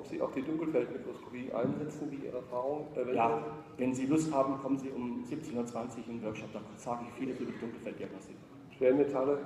ob Sie auch die Dunkelfeldmikroskopie einsetzen, wie Ihre Erfahrung? Ja, wenn Sie Lust haben, kommen Sie um 17:20 Uhr in den Workshop, da sage ich vieles über die Dunkelfelddiagnostik. Schwermetalle?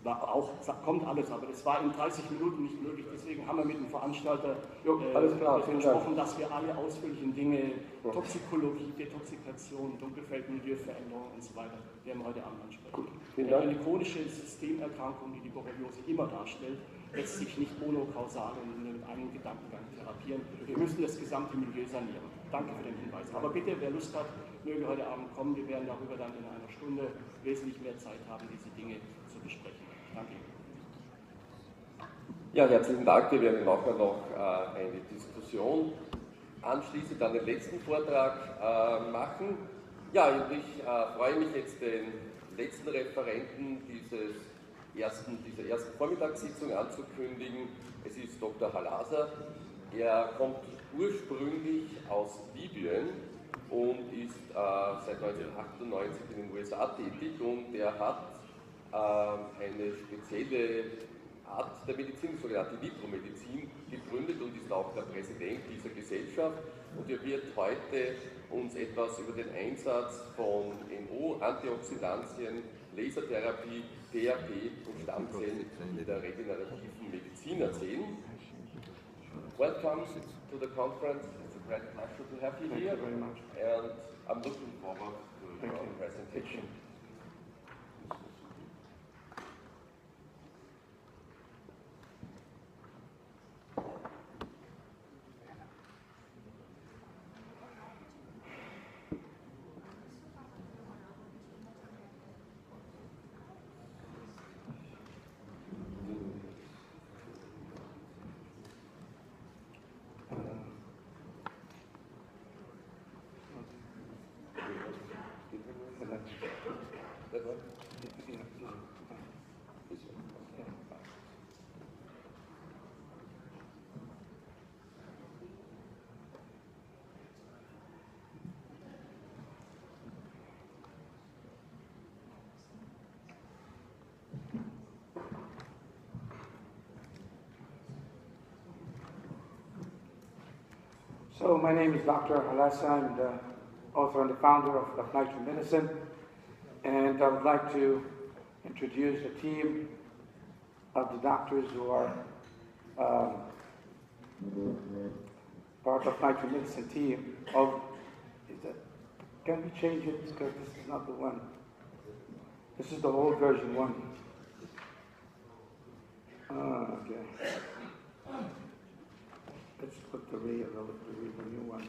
Auch, kommt alles, aber das war in 30 Minuten nicht möglich, deswegen haben wir mit dem Veranstalter besprochen, dass wir alle ausführlichen Dinge, Toxikologie, Detoxikation, Dunkelfeldmilieuveränderung und so weiter, werden wir heute Abend ansprechen. Gut, vielen Dank. Eine chronische Systemerkrankung, die die Borreliose immer darstellt, lässt sich nicht monokausal in einem Gedankengang therapieren. Wir müssen das gesamte Milieu sanieren. Danke für den Hinweis. Aber bitte, wer Lust hat, möge heute Abend kommen. Wir werden darüber dann in einer Stunde wesentlich mehr Zeit haben, diese Dinge zu besprechen. Danke. Ja, herzlichen Dank. Wir werden nachher noch eine Diskussion anschließend an den letzten Vortrag machen. Ja, und ich freue mich jetzt, den letzten Referenten dieser ersten Vormittagssitzung anzukündigen. Es ist Dr. Halasa. Er kommt ursprünglich aus Libyen und ist seit 1998 in den USA tätig, und er hat eine spezielle Art der Medizin, die sogenannte Nitromedicine, gegründet und ist auch der Präsident dieser Gesellschaft. Und er wird heute uns etwas über den Einsatz von NO, Antioxidantien, Lasertherapie, PRP und Stammzellen in der regenerativen Medizin erzählen. Welcome to the conference. It's a great pleasure to have you here. Thank you very much. And I'm looking forward to your presentation. So my name is Dr. Halasa. I'm the author and the founder of Nitromedicine, and I would like to introduce a team of the doctors who are part of Nitromedicine team. Can we change it, because this is not the one. This is the old version one. Okay. Let's put the new one.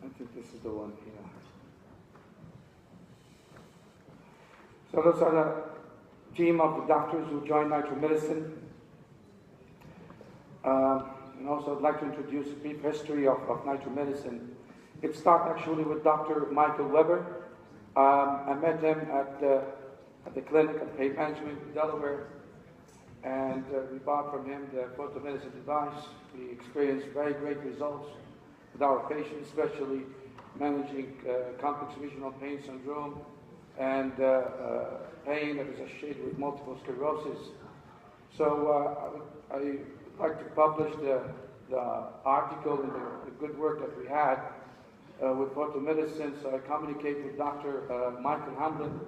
I think this is the one here. So those are the team of the doctors who joined Nitromedicine. And also I'd like to introduce a brief history of Nitromedicine. It started actually with Dr. Michael Weber. I met him at the clinic at Pain Management in Delaware. And we bought from him the photomedicine device. We experienced very great results with our patients, especially managing complex regional pain syndrome and pain that is associated with multiple sclerosis. So I would like to publish the article and the good work that we had with photomedicine. So I communicate with Dr. Michael Hamlin.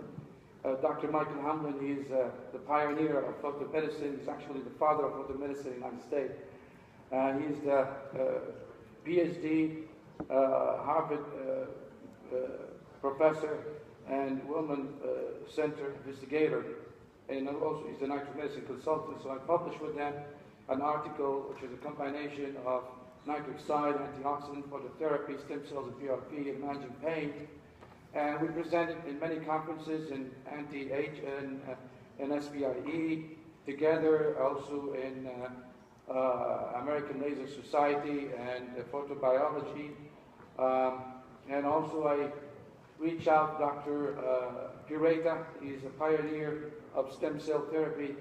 Dr. Michael Hamlin, he's the pioneer of photomedicine. He's actually the father of photomedicine in the United States. He's the PhD, Harvard professor, and Wilman Center investigator. And also he's a nitromedicine consultant. So I published with them an article which is a combination of nitric oxide, antioxidant, phototherapy, stem cells, and PRP, and managing pain. And we presented in many conferences in anti-H and SBIE, together also in American Laser Society and photobiology. And also I reached out Dr. Pireta. He's a pioneer of stem cell therapy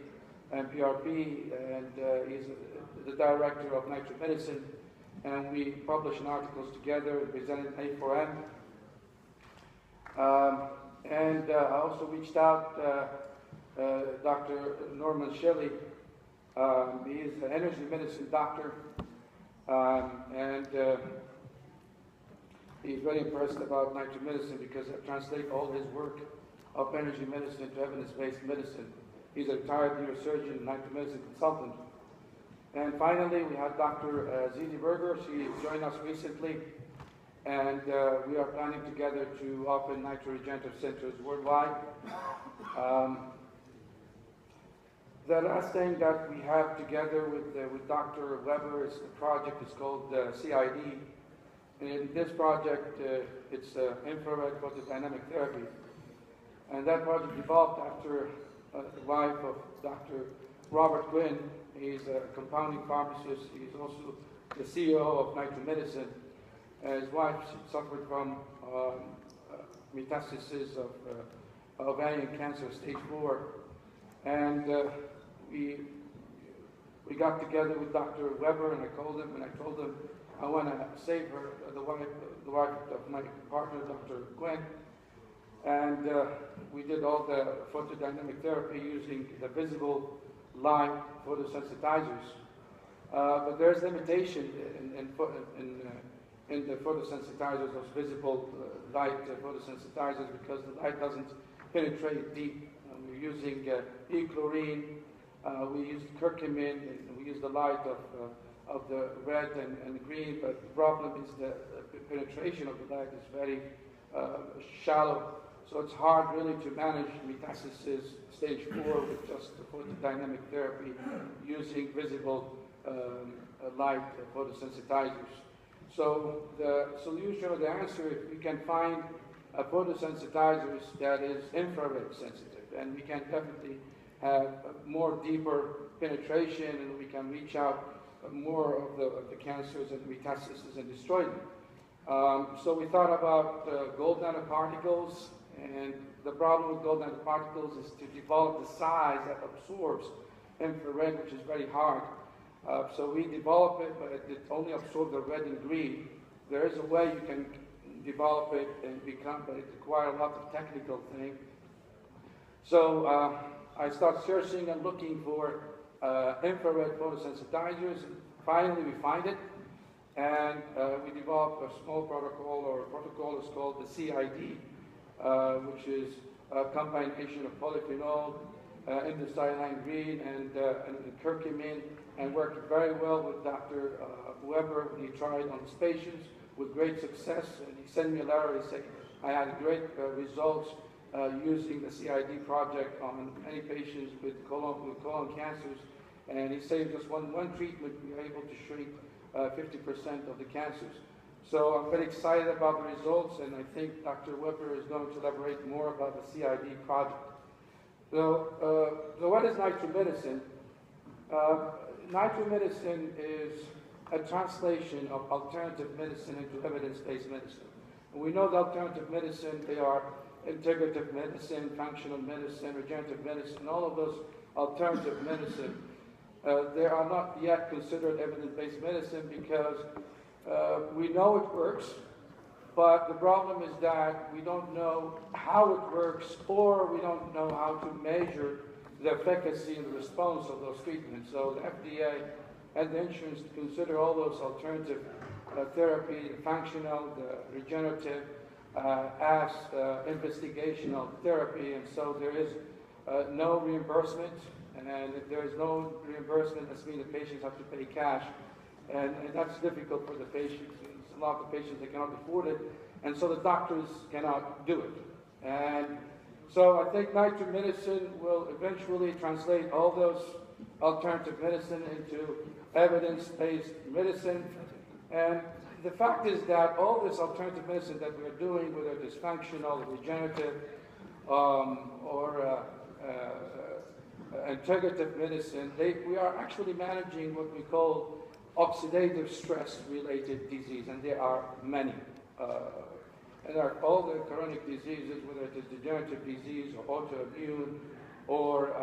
and PRP, and he's the director of Nitromedicine. And we published articles together and presented A4M. And I also reached out Dr. Norman Shelley, He is an energy medicine doctor, and he's very impressed about nitromedicine because I translate all his work of energy medicine to evidence-based medicine. He's a retired neurosurgeon and nitromedicine consultant. And finally, we have Dr. Zini Berger. She joined us recently, and we are planning together to open nitro-regenerative centers worldwide. The last thing that we have together with Dr. Weber is the project is called CID. And in this project, it's infrared photodynamic therapy. And that project developed after the wife of Dr. Robert Gwynn. He's a compounding pharmacist. He's also the CEO of Nitromedicine. His wife suffered from metastasis of ovarian cancer, stage 4. And we got together with Dr. Weber, and I called him, and I told him I want to save her, the wife of my partner, Dr. Gwen. And we did all the photodynamic therapy using the visible light photosensitizers. But there's limitation in the photosensitizers, those visible light photosensitizers, because the light doesn't penetrate deep. We're using e-chlorine, we used curcumin, and we use the light of the red and green, but the problem is the penetration of the light is very shallow. So it's hard really to manage metastasis stage 4 with just the photodynamic therapy using visible light photosensitizers. So the solution or the answer, if we can find a photosensitizers that is infrared sensitive, and we can definitely have more deeper penetration, and we can reach out more of the cancers and metastases and destroy them. So we thought about gold nanoparticles, and the problem with gold nanoparticles is to develop the size that absorbs infrared, which is very hard. So we develop it, but it only absorbs the red and green. There is a way you can develop it and become, but it requires a lot of technical things. So I started searching and looking for infrared photosensitizers. Finally, we find it, and we developed a small protocol, or a protocol is called the CID, which is a combination of polyphenol, indocyanine green, and curcumin, and worked very well with Dr. Weber when he tried on his patients with great success. And he sent me a letter. He said, I had great results using the CID project on any patients with colon cancers. And he said just one treatment, we were able to treat 50% of the cancers. So I'm very excited about the results, and I think Dr. Weber is going to elaborate more about the CID project. So what is nitromedicine? Nitromedicine is a translation of alternative medicine into evidence-based medicine. And we know that alternative medicine, they are integrative medicine, functional medicine, regenerative medicine, all of those alternative medicine. They are not yet considered evidence-based medicine because we know it works, but the problem is that we don't know how it works, or we don't know how to measure the efficacy and the response of those treatments. So the FDA and the insurance to consider all those alternative therapy, the functional, the regenerative, as investigational therapy, and so there is no reimbursement. And if there is no reimbursement, that means the patients have to pay cash. And that's difficult for the patients. A lot of patients, they cannot afford it. And so the doctors cannot do it. And so I think nitromedicine will eventually translate all those alternative medicine into evidence-based medicine. And the fact is that all this alternative medicine that we're doing, whether it is functional, regenerative, or integrative medicine, we are actually managing what we call oxidative stress-related disease, and there are many. And all the chronic diseases, whether it is degenerative disease or autoimmune or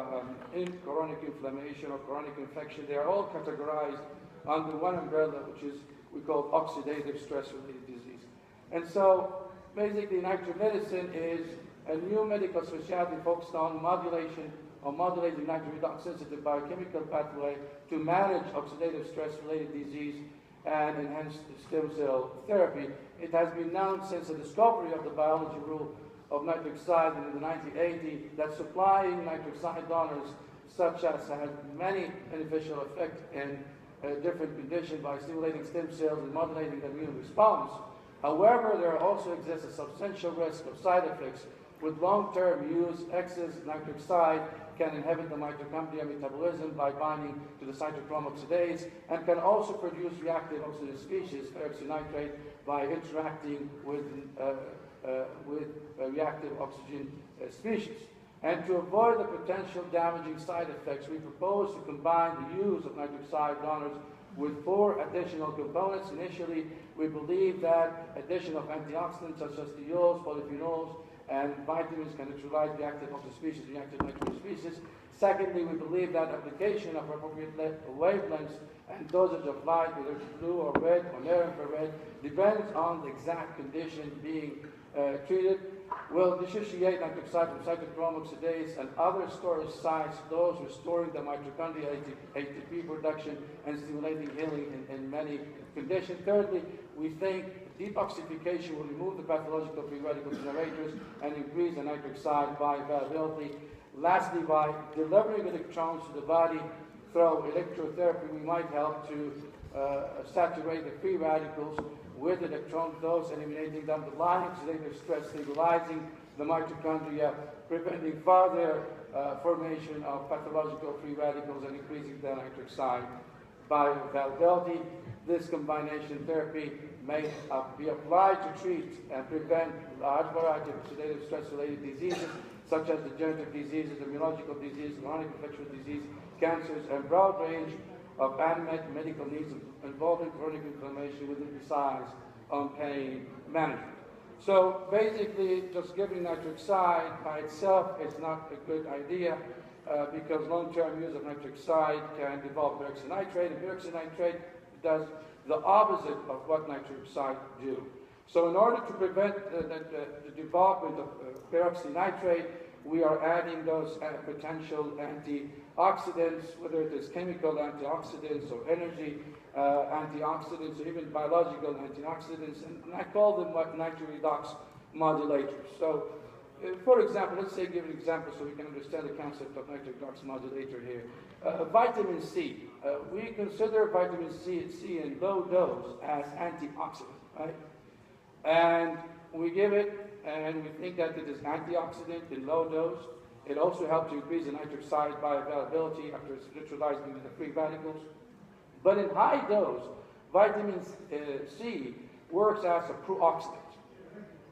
chronic inflammation or chronic infection, they are all categorized under one umbrella, which is we call oxidative stress-related disease. And so basically nitromedicine is a new medical specialty focused on modulation of modulating nitrogen redox sensitive biochemical pathway to manage oxidative stress-related disease and enhance stem cell therapy. It has been known since the discovery of the biology rule of nitric oxide in the 1980s that supplying nitric oxide donors such as have many beneficial effects in different conditions by stimulating stem cells and modulating the immune response. However, there also exists a substantial risk of side effects. With long-term use, excess nitric oxide can inhibit the mitochondria metabolism by binding to the cytochrome oxidase and can also produce reactive oxygen species, peroxynitrate, by interacting with reactive oxygen species. And to avoid the potential damaging side effects, we propose to combine the use of nitric oxide donors with 4 additional components. Initially, we believe that addition of antioxidants such as thiols, polyphenols, and vitamins can neutralize reactive oxygen species, reactive nitrogen species. Secondly, we believe that application of appropriate wavelengths and dosage of light, whether it's blue or red or near infrared, depends on the exact condition being treated, will dissociate nitric oxide from cytochrome oxidase and other storage sites, those restoring the mitochondrial ATP production and stimulating healing in many conditions. Thirdly, we think detoxification will remove the pathological free radical generators and increase the nitric oxide bioavailability. Lastly, by delivering electrons to the body through electrotherapy, we might help to saturate the free radicals with electron dose, eliminating the underlying oxidative stress, stabilizing the mitochondria, preventing further formation of pathological free radicals and increasing the nitric oxide bioavailability. This combination therapy may be applied to treat and prevent a large variety of oxidative stress-related diseases, such as degenerative diseases, immunological diseases, chronic infectious disease, cancers, and broad range of unmet medical needs involving chronic inflammation with emphasis on pain management. So basically, just giving nitric oxide by itself is not a good idea because long-term use of nitric oxide can develop peroxynitrate, and peroxynitrate does the opposite of what nitric oxide do. So in order to prevent the development of peroxynitrate, we are adding those potential antioxidants, whether it is chemical antioxidants or energy antioxidants or even biological antioxidants, and I call them nitric redox modulators. So, for example, let's say give an example so we can understand the concept of nitric redox modulator here. Vitamin C. We consider vitamin C in low dose as antioxidant, right? And we give it, and we think that it is antioxidant in low dose. It also helps increase the nitric oxide bioavailability after it's neutralized into the free radicals. But in high dose, vitamin C works as a pro-oxidant.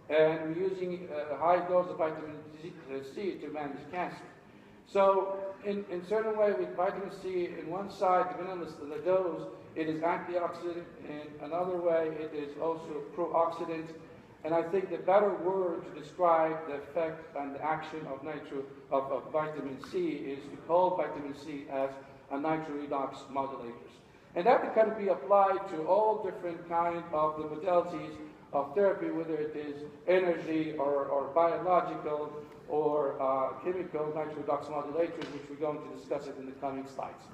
And we're using a high dose of vitamin C to manage cancer. So in certain way with vitamin C, in one side, depending on the dose, it is antioxidant. In another way, it is also pro-oxidant. And I think the better word to describe the effect and the action of vitamin C is to call vitamin C as a nitric redox modulators. And that can be applied to all different kinds of the modalities of therapy, whether it is energy or biological or chemical nitric redox modulators, which we're going to discuss it in the coming slides.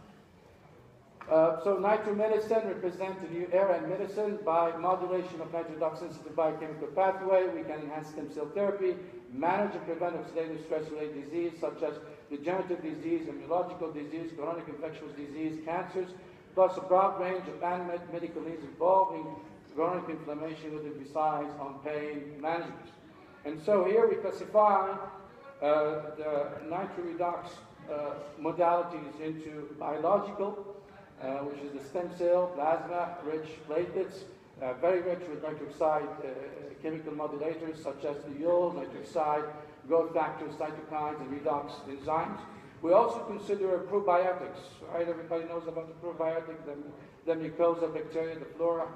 So Nitromedicine represents a new era in medicine. By modulation of nitric redox sensitive biochemical pathway, we can enhance stem cell therapy, manage and prevent oxidative stress-related disease such as degenerative disease, immunological disease, chronic infectious disease, cancers, plus a broad range of unmet medical needs involving chronic inflammation with emphasis on pain management. And so here we classify the nitric redox modalities into biological, which is the stem cell, plasma, rich platelets, very rich with nitric oxide chemical modulators such as thiols, nitric oxide, growth factors, cytokines, and redox enzymes. We also consider probiotics, right? Everybody knows about the probiotic, the mucosa, bacteria, the flora.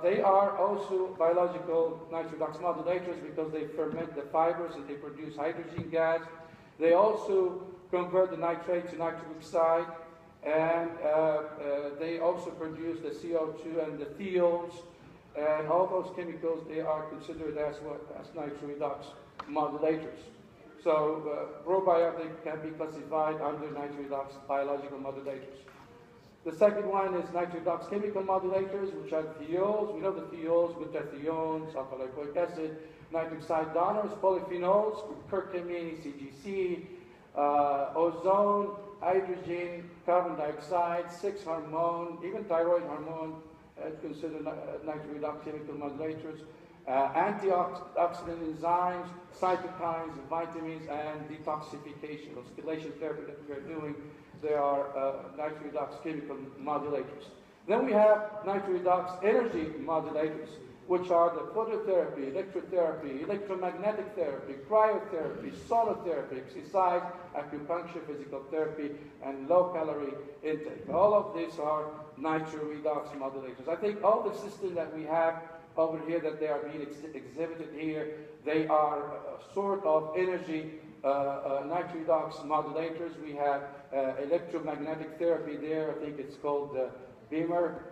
They are also biological nitric redox modulators because they ferment the fibers and they produce hydrogen gas. They also convert the nitrate to nitric oxide, and they also produce the CO2 and the thiols, and all those chemicals, they are considered as nitric redox modulators. So probiotic can be classified under nitroredox biological modulators. The second one is nitroredox chemical modulators, which are thiols. We know the thiols, glutathiones, alpha-lipoic acid, nitric oxide donors, polyphenols, curcumin, CGC, ozone, hydrogen, carbon dioxide, 6-hormone, even thyroid hormone, considered nitroredox chemical modulators, antioxidant enzymes, cytokines, vitamins, and detoxification. Those chelation therapy that we are doing, they are nitroredox chemical modulators. Then we have nitroredox energy modulators, which are the phototherapy, electrotherapy, electromagnetic therapy, cryotherapy, solar therapy, exercise, acupuncture, physical therapy, and low-calorie intake. All of these are nitroredox modulators. I think all the systems that we have over here that they are being exhibited here, they are sort of energy nitroredox modulators. We have electromagnetic therapy there. I think it's called Beamer.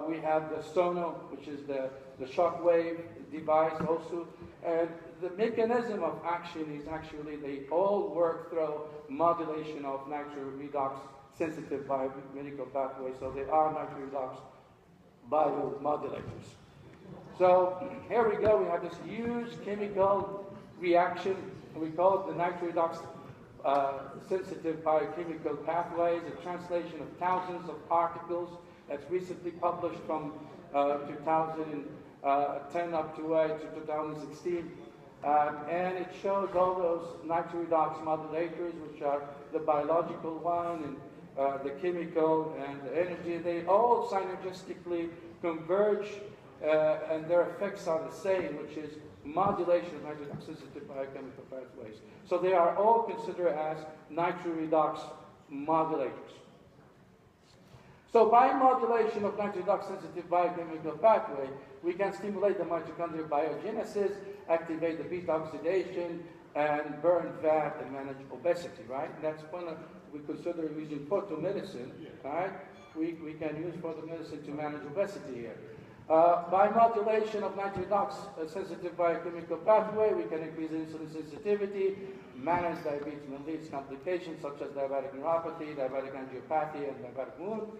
We have the Sono, which is the shock wave device also. And the mechanism of action is actually they all work through modulation of nitroredox sensitive biomedical pathways. So they are nitroredox biomodulators. So here we go. We have this huge chemical reaction. We call it the nitroredox sensitive biochemical pathways, a translation of thousands of articles that's recently published from 2010 up to 2016. And it shows all those nitroredox modulators, which are the biological one and the chemical and the energy. They all synergistically converge and their effects are the same, which is modulation of nitroredox sensitive biochemical pathways. So they are all considered as nitroredox modulators. So by modulation of nitroredox sensitive biochemical pathway, we can stimulate the mitochondrial biogenesis, activate the beta oxidation, and burn fat and manage obesity, right? And that's when we consider using photomedicine, right? We can use photomedicine to manage obesity here. By modulation of nitroredox sensitive biochemical pathway, we can increase insulin sensitivity, manage diabetes mellitus complications such as diabetic neuropathy, diabetic angiopathy, and diabetic wound.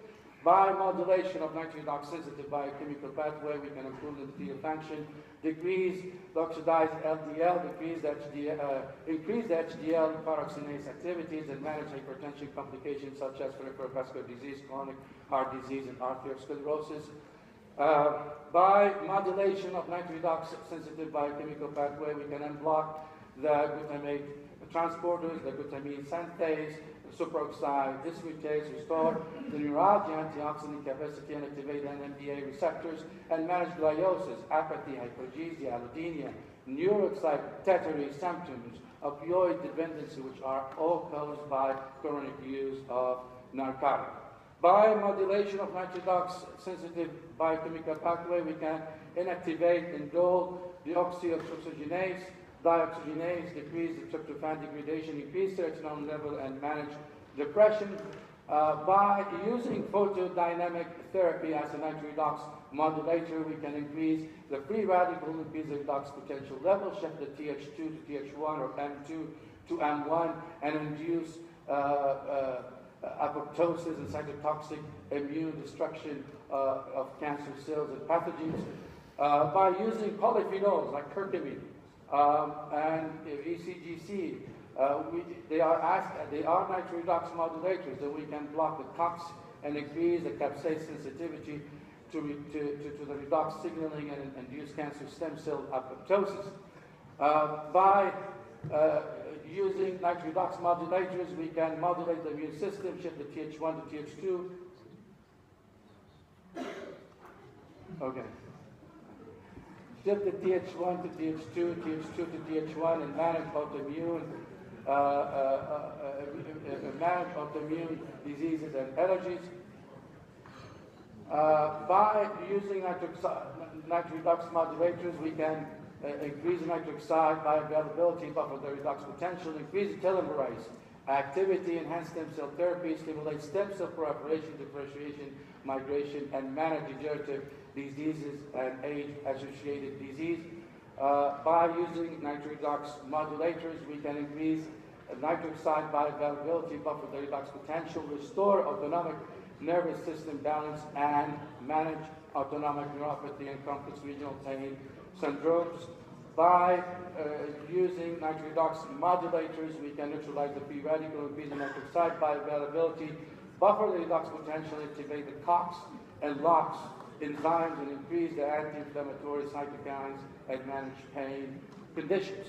By modulation of nitroredox sensitive biochemical pathway, we can improve the endothelial function, decrease the oxidized LDL, increase the HDL pyroxenase activities, and manage hypertension complications such as peripheral vascular disease, chronic heart disease, and arteriosclerosis. By modulation of nitroredox sensitive biochemical pathway, we can unblock the glutamate transporters, the glutamine synthase, the superoxide dismutase, restore the neurology, antioxidant capacity, and activate NMDA receptors, and manage gliosis, apathy, hypergesia, allodynia, neuroexcitatory symptoms, opioid dependency, which are all caused by chronic use of narcotics. By modulation of nitroredox sensitive biochemical pathway, we can inactivate and dull deoxyoxygenase, dioxygenase, decrease the tryptophan degradation, increase serotonin level, and manage depression. By using photodynamic therapy as a nitroredox modulator, we can increase the free radical, increase the redox potential level, shift the TH2 to TH1 or M2 to M1, and induce apoptosis and cytotoxic immune destruction of cancer cells and pathogens. By using polyphenols like curcumin and ECGC, they are nitroredox modulators, that we can block the COX and increase the capsaicin sensitivity to the redox signaling and induce cancer stem cell apoptosis. By using nitroredox modulators, we can modulate the immune system, shift the TH1 to TH2. Okay. Shift the TH1 to TH2, TH2 to TH1, and manage autoimmune diseases and allergies. By using nitroredox modulators, we can increase nitric oxide bioavailability, buffer the redox potential, increase telomerase activity, enhance stem cell therapy, stimulate stem cell proliferation, differentiation, migration, and manage degenerative diseases and age-associated disease. By using nitroredox modulators, we can increase nitric oxide bioavailability, buffer the redox potential, restore autonomic nervous system balance, and manage autonomic neuropathy and complex regional pain syndromes. By using nitroredox modulators, we can neutralize the free radical, increase the nitric oxide bioavailability, buffer the redox potential, activate the COX and LOX enzymes, and increase the anti-inflammatory cytokines and manage pain conditions.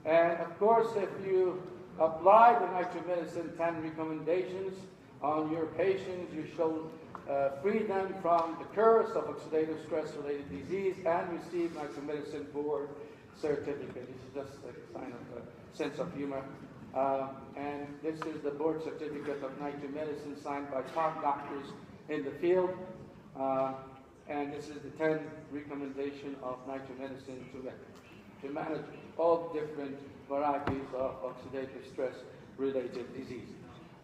And of course, if you apply the Nitromedicine 10 recommendations on your patients, you shall free them from the curse of oxidative stress-related disease and receive Nitromedicine board certificate. This is just a sign of a sense of humor. And this is the board certificate of Nitromedicine signed by top doctors in the field. And this is the 10 recommendation of Nitromedicine to manage all different varieties of oxidative stress-related disease.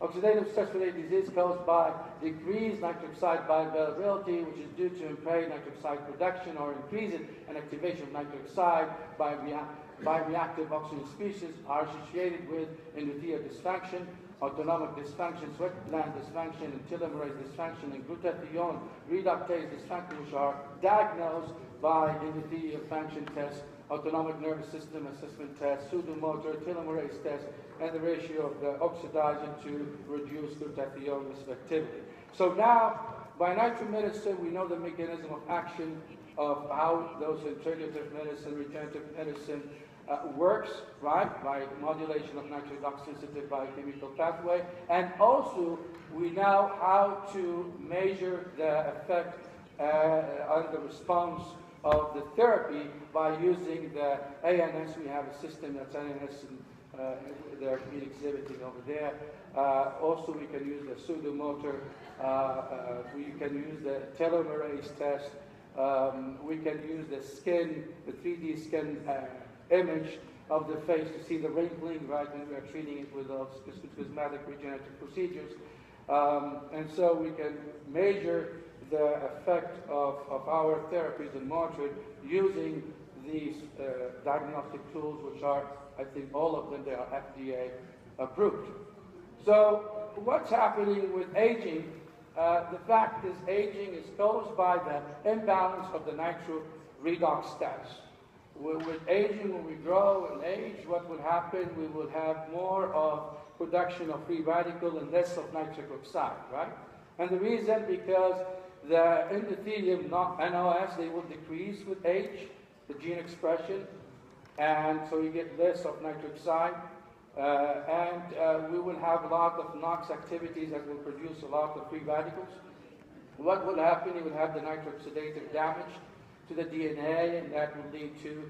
Oxidative stress-related disease caused by decreased nitric oxide bioavailability, which is due to impaired nitric oxide production or increase in activation of nitric oxide by reactive oxygen species, are associated with endothelial dysfunction, autonomic dysfunction, sweat gland dysfunction, and telomerase dysfunction, and glutathione reductase dysfunction, which are diagnosed by endothelial function tests, autonomic nervous system assessment test, pseudomotor telomerase test, and the ratio of the oxidizer to reduce glutathione respectively. So now, by Nitromedicine, we know the mechanism of action of how those integrative medicine, regenerative medicine works, right, by modulation of nitroredox-sensitive biochemical pathway, and also we know how to measure the effect on the response of the therapy by using the ANS. We have a system that's ANS, they're exhibiting over there. Also, we can use the pseudomotor, we can use the telomerase test, we can use the skin, the 3D skin image of the face to see the wrinkling, right, when we are treating it with those cosmetic regenerative procedures. And so we can measure the effect of our therapies in Mordred using these diagnostic tools, which are, I think all of them, they are FDA approved. So what's happening with aging? The fact is aging is caused by the imbalance of the nitro-redox status. With aging, when we grow and age, what will happen? We will have more of production of free radical and less of nitric oxide, right? And the reason, because the endothelium NOS, they will decrease with age, the gene expression, and so you get less of nitric oxide. And we will have a lot of NOx activities that will produce a lot of free radicals. What will happen? You will have the nitroxidative damage to the DNA, and that will lead to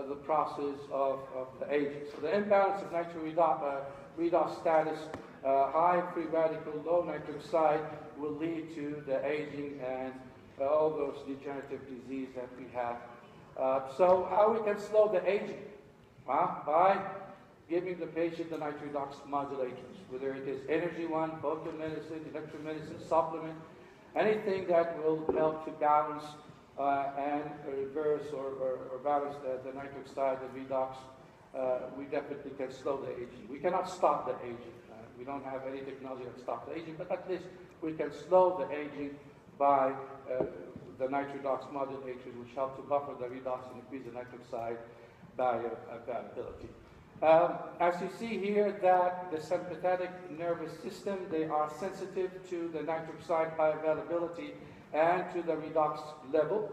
the process of the aging. So the imbalance of nitroredox status, high free radical, low nitric oxide, will lead to the aging and all those degenerative diseases that we have. So how we can slow the aging? Well, by giving the patient the nitroredox modulators, whether it is Energy One, photomedicine, electromedicine, supplement, anything that will help to balance and reverse or balance the nitric oxide, the redox. We definitely can slow the aging. We cannot stop the aging. We don't have any technology that stops the aging, but at least we can slow the aging by the nitroredox modulators, which help to buffer the redox and increase the nitric oxide bioavailability. As you see here, that the sympathetic nervous system, they are sensitive to the nitric oxide bioavailability and to the redox level.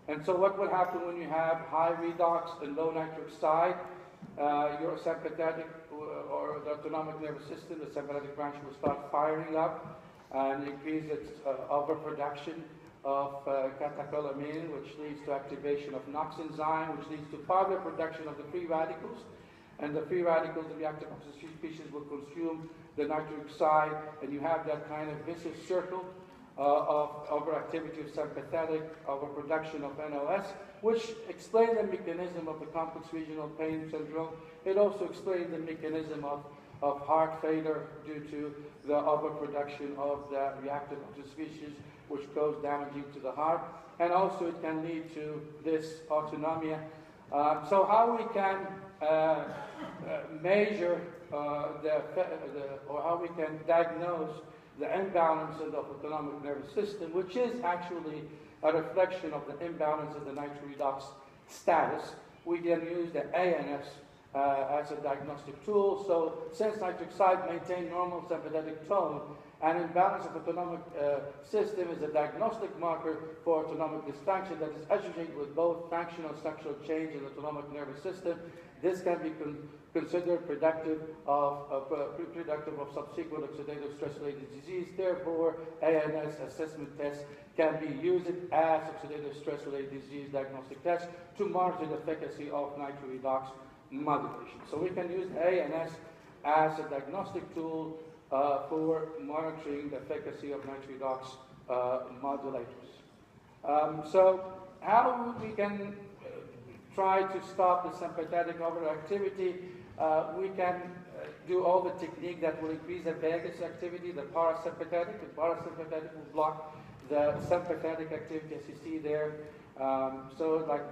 And so what will happen when you have high redox and low nitric oxide? Your sympathetic or the autonomic nervous system, the sympathetic branch will start firing up and increase its overproduction of catecholamine, which leads to activation of NOx enzyme, which leads to further production of the free radicals. And the free radicals, the reactive oxygen species, will consume the nitric oxide, and you have that kind of vicious circle of overactivity of sympathetic, overproduction of NOS, which explains the mechanism of the complex regional pain syndrome. It also explains the mechanism of heart failure due to the overproduction of the reactive oxygen species, which goes damaging to the heart. And also it can lead to this autonomia So how we can measure or how we can diagnose the imbalance in the autonomic nervous system, which is actually a reflection of the imbalance in the nitroredox status. We can use the ANS as a diagnostic tool. So since nitric oxide maintains normal sympathetic tone, an imbalance of autonomic system is a diagnostic marker for autonomic dysfunction that is associated with both functional structural change in the autonomic nervous system. This can be considered predictive of subsequent oxidative stress-related disease. Therefore, ANS assessment tests can be used as oxidative stress-related disease diagnostic tests to monitor the efficacy of nitroredox modulation. So we can use ANS as a diagnostic tool for monitoring the efficacy of nitroredox modulators. So how we can try to stop the sympathetic overactivity? We can do all the technique that will increase the vagus activity, the parasympathetic. The parasympathetic will block the sympathetic activity, as you see there. So like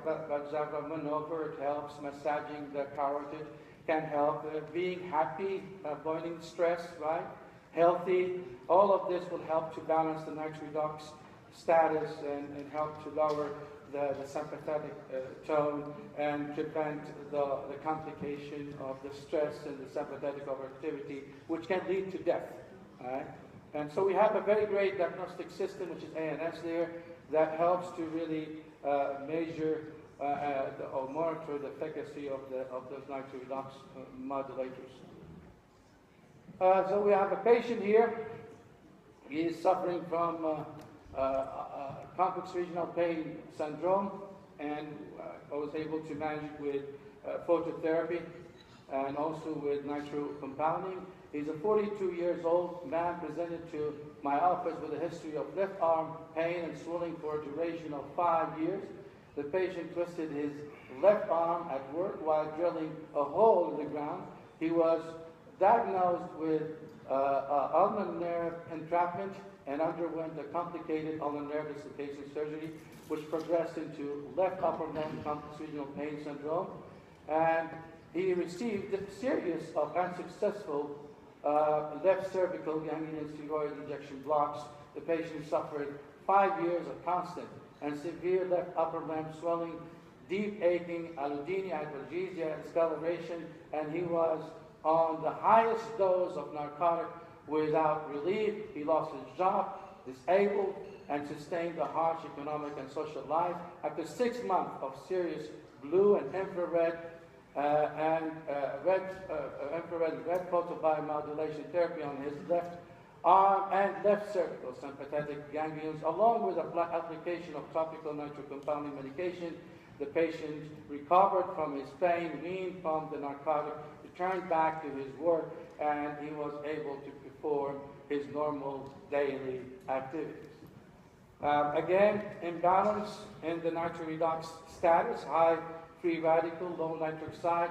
example, maneuver, it helps. Massaging the carotid can help. Being happy, avoiding stress, right? Healthy. All of this will help to balance the nitroredox status and help to lower the sympathetic tone and prevent the complication of the stress and the sympathetic overactivity, which can lead to death. Right? And so we have a very great diagnostic system, which is ANS there, that helps to really measure or monitor the efficacy of those nitroredox modulators. So we have a patient here. He is suffering from complex regional pain syndrome, and I was able to manage it with phototherapy and also with nitro compounding. He's a 42 years old man presented to my office with a history of left arm pain and swelling for a duration of 5 years. The patient twisted his left arm at work while drilling a hole in the ground. He was diagnosed with ulnar nerve entrapment and underwent a complicated ulnar nerve dislocation surgery, which progressed into left upper limb complex regional pain syndrome. And he received a series of unsuccessful left cervical ganglion steroid injection blocks. The patient suffered 5 years of constant and severe left upper limb swelling, deep aching, allodynia, hyperalgesia, discoloration, and he was on the highest dose of narcotic without relief. He lost his job, disabled, and sustained a harsh economic and social life. After 6 months of serious blue and infrared infrared red photobiomodulation therapy on his left arm and left cervical sympathetic ganglions, along with application of topical nitrocompounding medication, the patient recovered from his pain, weaned from the narcotic, returned back to his work, and he was able to perform his normal daily activities. Again, imbalance in the nitroredox status, high free radical, low nitric oxide,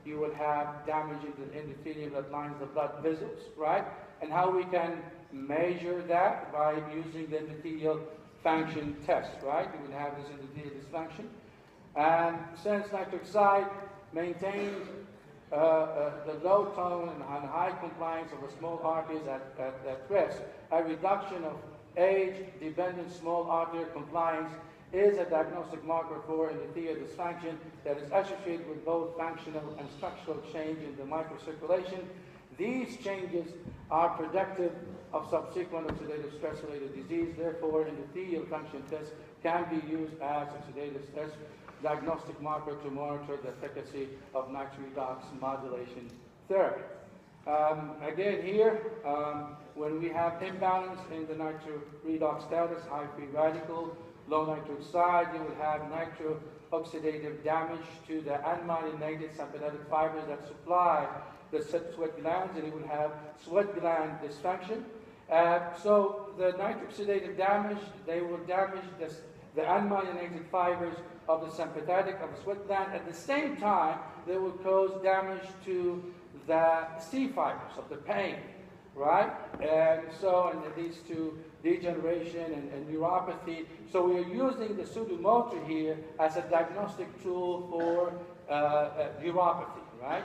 you would have damage in the endothelium that lines the blood vessels, right? And how we can measure that by using the endothelial function test, right? We would have this endothelial dysfunction. And since nitric oxide maintains the low tone and high compliance of the small arteries at rest, a reduction of age-dependent small artery compliance is a diagnostic marker for endothelial dysfunction that is associated with both functional and structural change in the microcirculation. These changes are predictive of subsequent oxidative stress-related disease. Therefore, endothelial function tests can be used as oxidative stress diagnostic marker to monitor the efficacy of nitroredox modulation therapy. Again here, when we have imbalance in the nitroredox status, high free radical, low nitric oxide, you will have nitrooxidative damage to the unmyelinated sympathetic fibers that supply the sweat glands, and you will have sweat gland dysfunction. So the nitrooxidative damage, they will damage the unmyelinated fibers of the sympathetic, of the sweat gland. At the same time, they will cause damage to the C fibers of the pain right? And it leads to degeneration and neuropathy. So we are using the pseudomotor here as a diagnostic tool for neuropathy, right?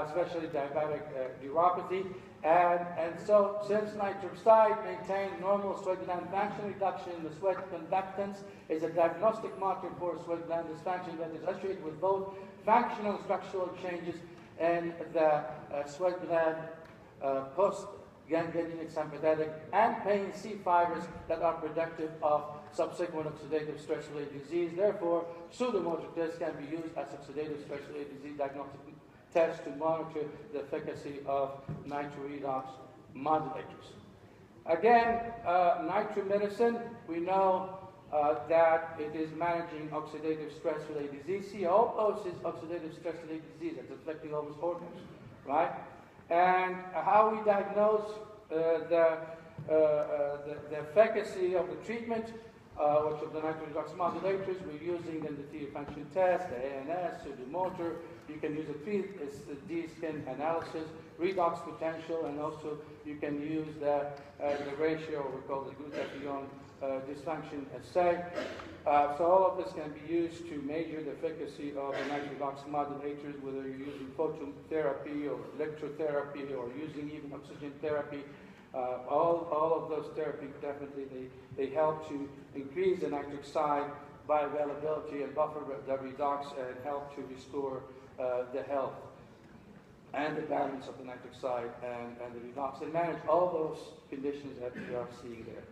Especially diabetic neuropathy. And so since nitroxide maintains normal sweat gland function, reduction in the sweat conductance is a diagnostic marker for sweat gland dysfunction that is associated with both functional and structural changes in the sweat gland post-gangrenic sympathetic and pain C fibers that are productive of subsequent oxidative stress-related disease. Therefore, pseudomotor tests can be used as oxidative stress-related disease diagnostic tests to monitor the efficacy of nitroredox modulators. Again, nitromedicine, we know that it is managing oxidative stress-related disease. See, all is oxidative stress-related disease that's affecting all those organs, right? And how we diagnose the efficacy of the treatment, which of the nitroredox modulators, we're using the endothelial function test, the ANS, pseudomotor. You can use a D-skin analysis, redox potential, and also you can use the ratio, we call the glutathione dysfunction assay. So all of this can be used to measure the efficacy of the nitroredox modulators, whether you're using phototherapy or electrotherapy or using even oxygen therapy. All of those therapies definitely they help to increase the nitric oxide bioavailability and buffer the redox and help to restore the health and the balance of the nitric oxide and the redox and manage all those conditions that we are seeing there.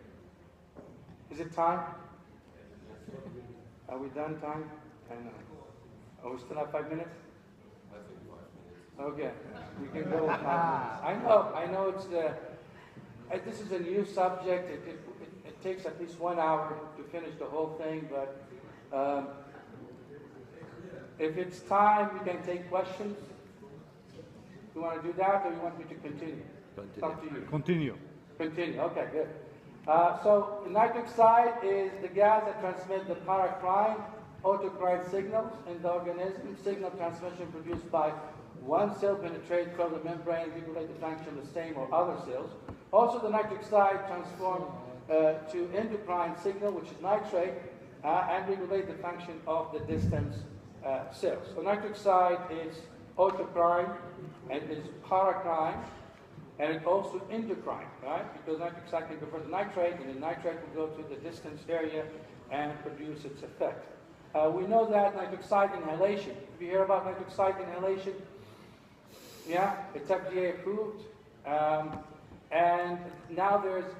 Is it time? Are we done time? I know. Are we still have 5 minutes? I think 5 minutes. Okay, we can go with 5 minutes. I know it's this is a new subject. It takes at least 1 hour to finish the whole thing, but if it's time, we can take questions. You want to do that, or you want me to continue? It's up to you. Continue. Continue, okay, good. So nitric oxide is the gas that transmits the paracrine, autocrine signals in the organism. Signal transmission produced by one cell penetrate through the membrane, regulate the function of the same or other cells. Also, the nitric oxide transforms to endocrine signal, which is nitrate, and regulate the function of the distant cells. So nitric oxide is autocrine and is paracrine, and it's also endocrine, right? Because nitric oxide can convert to nitrate, and the nitrate will go to the distance area and produce its effect. We know that nitric oxide inhalation. Have you heard about nitric oxide inhalation? Yeah, it's FDA approved. And now there's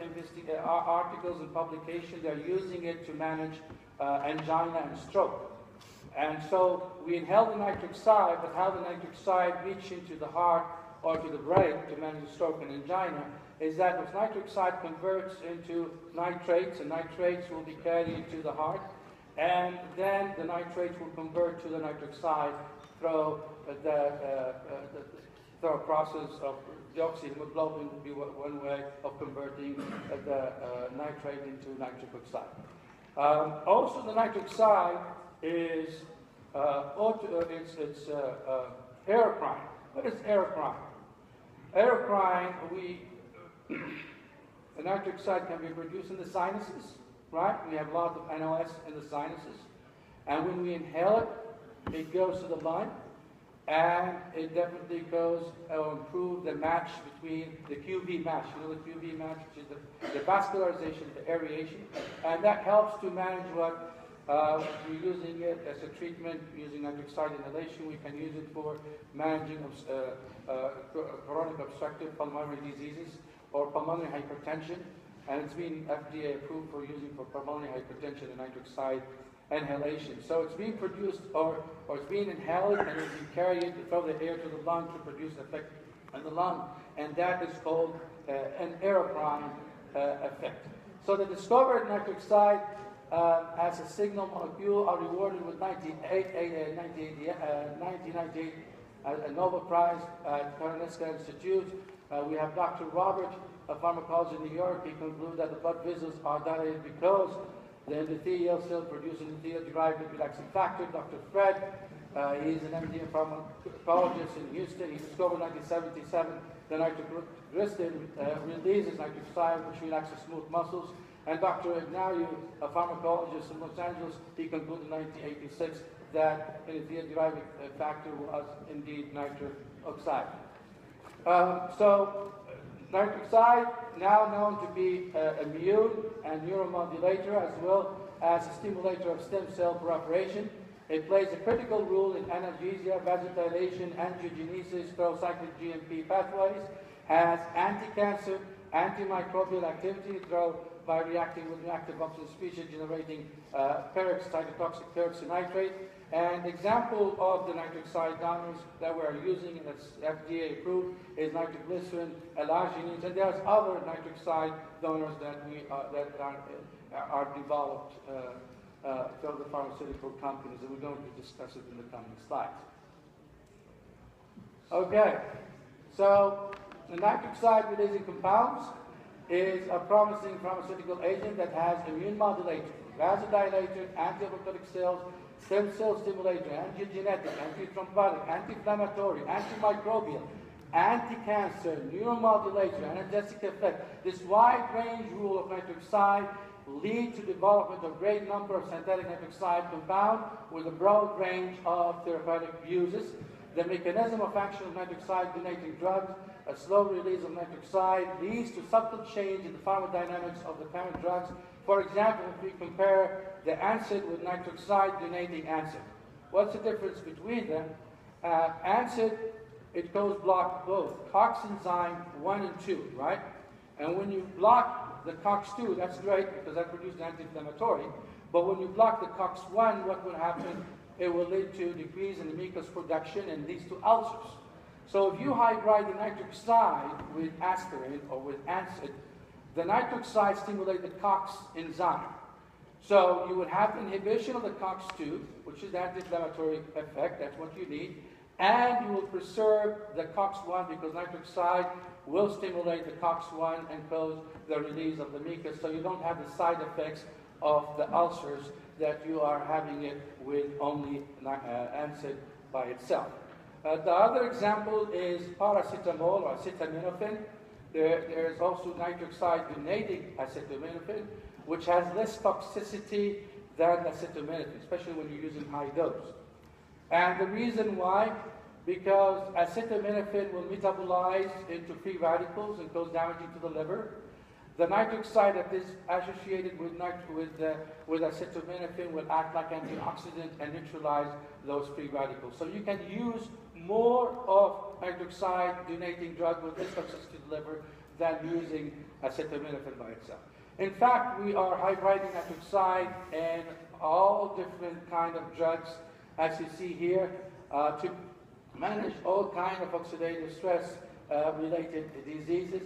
articles and publications that are using it to manage angina and stroke. And so we inhale the nitric oxide, but how the nitric oxide reach into the heart or to the brain to manage stroke and angina is that this nitric oxide converts into nitrates, and nitrates will be carried into the heart, and then the nitrates will convert to the nitric oxide through through a process of deoxyhemoglobin would be one way of converting the nitrate into nitric oxide. Also, the nitric oxide is aerocrine. What is aerocrine? Aerocrine, the nitric oxide can be produced in the sinuses, right? We have a lot of NOS in the sinuses. And when we inhale it, it goes to the lung, and it definitely goes to improve the match between the QV match. You know the QV match, which is the vascularization, the aeration, and that helps to manage what we're using it as a treatment using nitric oxide inhalation. We can use it for managing chronic obstructive pulmonary diseases or pulmonary hypertension, and it's been FDA approved for using for pulmonary hypertension and nitric oxide inhalation. So it's being produced or it's being inhaled, and it's being carried from the air to the lung to produce effect in the lung, and that is called an aerocrine effect. So the discovered nitric oxide as a signal molecule are rewarded with 1998 a Nobel Prize at Karolinska Institute. We have Dr. Robert of pharmacology in New York. He concluded that the blood vessels are dilated because the endothelial cell produces endothelial-derived relaxing factor. Dr. Fred, he's an MD and pharmacologist in Houston. He discovered in 1977 the nitroglycerin releases nitric oxide, which relaxes smooth muscles. And Dr. Ignayu, a pharmacologist in Los Angeles, he concluded in 1986 that an deriving factor was indeed nitric oxide. So nitric oxide, now known to be immune and neuromodulator, as well as a stimulator of stem cell proliferation. It plays a critical role in analgesia, vasodilation, angiogenesis, through cyclic GMP pathways, has anti-cancer, antimicrobial activity through by reacting with reactive oxygen species, generating cytotoxic peroxynitrate. And example of the nitric oxide donors that we are using and that's FDA approved is nitroglycerin, elaginins, and there's other nitric oxide donors that are developed through the pharmaceutical companies, and we're going to discuss it in the coming slides. Okay, so the nitric oxide releasing compounds is a promising pharmaceutical agent that has immune modulator, vasodilator, anti-apoptotic cells, stem cell stimulator, angiogenetic, antithrombotic, anti-inflammatory, antimicrobial, anti-cancer, neuromodulator, analgesic effect. This wide range role of nitric oxide lead to development of great number of synthetic nitric oxide compound with a broad range of therapeutic uses. The mechanism of action of nitric oxide-donating drugs, a slow release of nitric oxide, leads to subtle change in the pharmacodynamics of the parent drugs. For example, if we compare the ANSID with nitric oxide-donating ANSID, what's the difference between them? ANSID, it goes block both COX enzyme 1 and 2, right? And when you block the COX-2, that's great because that produces anti-inflammatory. But when you block the COX-1, what will happen? It will lead to decrease in the mucus production and leads to ulcers. So if you hydrate the nitric oxide with aspirin or with ANSID, the nitric oxide stimulates the COX enzyme. So you would have inhibition of the COX-2, which is the anti-inflammatory effect, that's what you need, and you will preserve the COX-1 because nitric oxide will stimulate the COX-1 and cause the release of the mucus, so you don't have the side effects of the ulcers that you are having it with only ANSID by itself. The other example is paracetamol or acetaminophen. There is also nitric oxide-donating acetaminophen, which has less toxicity than acetaminophen, especially when you're using high dose. And the reason why, because acetaminophen will metabolize into free radicals and cause damage to the liver. The nitric oxide that is associated with acetaminophen will act like antioxidant and neutralize those free radicals. So you can use more of nitric oxide-donating drug with less toxicity to the liver than using acetaminophen by itself. In fact, we are hydrating nitric oxide and all different kind of drugs, as you see here, to manage all kind of oxidative stress related diseases.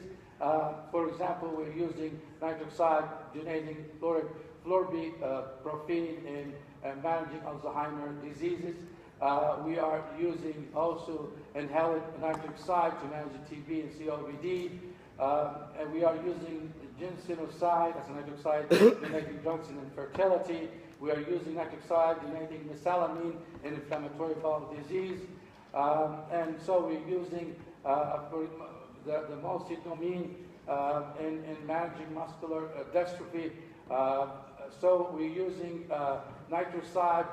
For example, we're using nitric oxide-donating fluorbiprophene in managing Alzheimer's diseases. We are using also inhaled nitric oxide to manage TB and COPD. And we are using ginsenoside as a nitric oxide-donating drugs in infertility. We are using nitric oxide-donating mesalamine in inflammatory bowel disease. And so we're using the molnupiravir in managing muscular dystrophy. So we're using nitric oxide,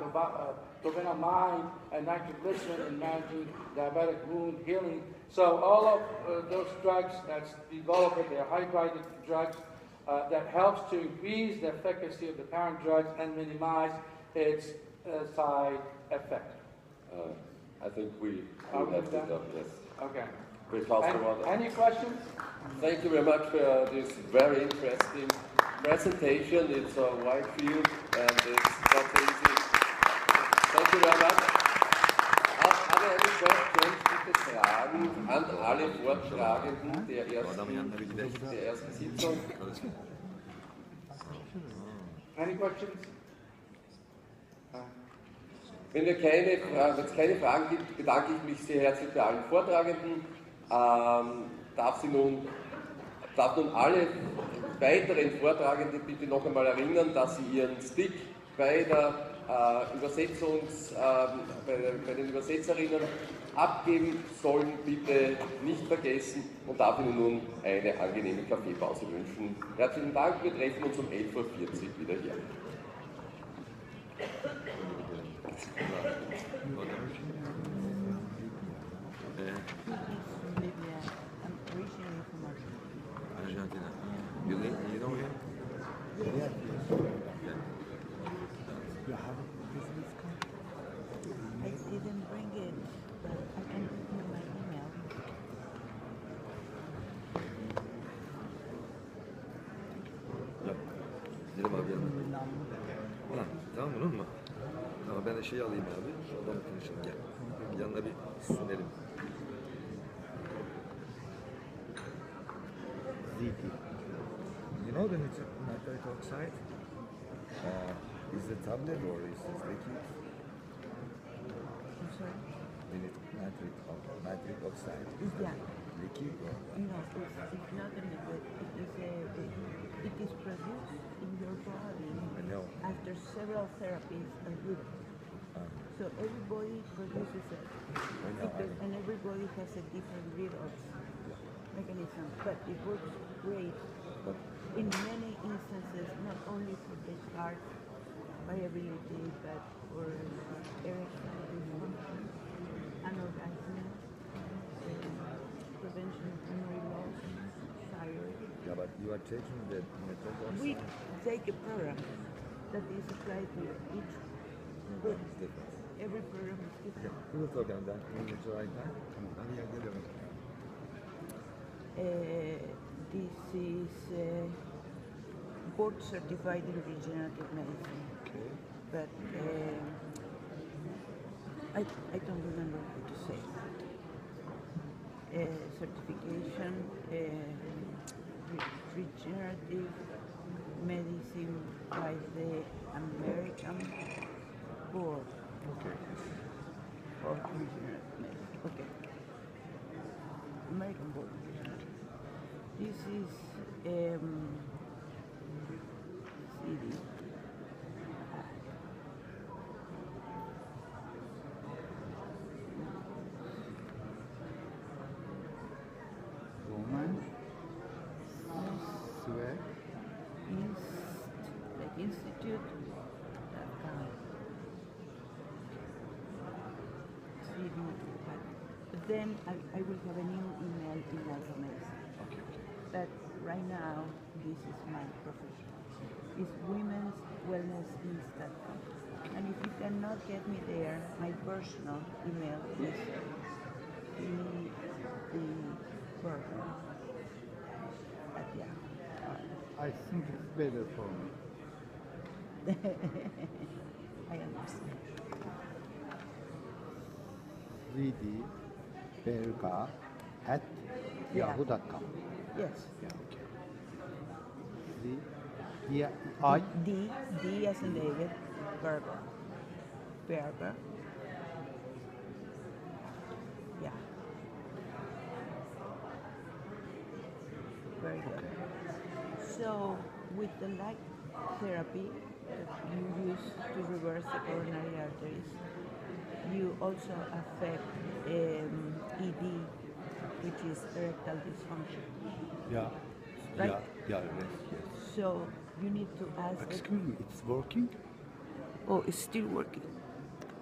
probenamide, and nitroglycerin in managing diabetic wound healing. So all of those drugs that's developed, they're hydrated drugs that helps to increase the efficacy of the parent drugs and minimize its side effect. I think we have to stop, yes. Okay. Any questions? Thank you very much for this very interesting presentation. It's a wide field and it's not easy. Thank you very much. Habe eine Questions, bitte Fragen an alle Vortragenden der ersten Sitzung. Any questions? Wenn es keine Fragen gibt, bedanke ich mich sehr herzlich bei allen Vortragenden. Darf nun alle weiteren Vortragenden bitte noch einmal erinnern, dass sie ihren Stick bei den Übersetzerinnen abgeben sollen, bitte nicht vergessen und darf Ihnen nun eine angenehme Kaffeepause wünschen. Herzlichen Dank, wir treffen uns um 11:40 Uhr wieder hier. Argentina. You know him? Yeah. Yeah. You have a business card? I didn't bring it, but I can give you my email. Gidelim abi yanına. Ulan tamam mı unutma. Ama ben de şeyi alayım abi. Şu adamı tanışalım gel. Yanına bir sünelim. ZT. You know the nitrate oxide? Is it tablet or is it liquid? I'm sorry. Nitric oxide. Yeah. Liquid or? No, it's not a liquid. It is produced in your body I know. after several therapies and with. So everybody produces it. I know. And everybody has a different redox mechanism, but it works great But in many instances, not only for the heart viability, but for erectile dysfunction, anorgasmia, prevention of memory loss, thyroid. yeah, but you are taking the nitric We oxide. take a program that is applied to each group. It's different. Every program is different. We will talk on that in the right time. Hadi ya geliyorum. This is board certified in regenerative medicine, Okay. but I don't remember how to say it. Certification, regenerative medicine by the American Board Okay. of Regenerative Medicine. Okay. American Board. This is CD. Roman. Swear. Like Institute. CD. But then I will have a new email in Nitromedicine. Okay. But right now, this is my profession. It's Women's Wellness Instant. And if you cannot get me there, my personal email is the I think it's better for me. I understand. 3D Belga at Yeah. yahoo.com. Yes. Yeah, okay. D as in David, Berger. Berger. Yeah. Very good. So, with the light therapy that you use to reverse the coronary arteries, you also affect ED, which is erectile dysfunction. Yeah. Right? Yes. So, you need to ask. Excuse me, it's working? Oh, it's still working.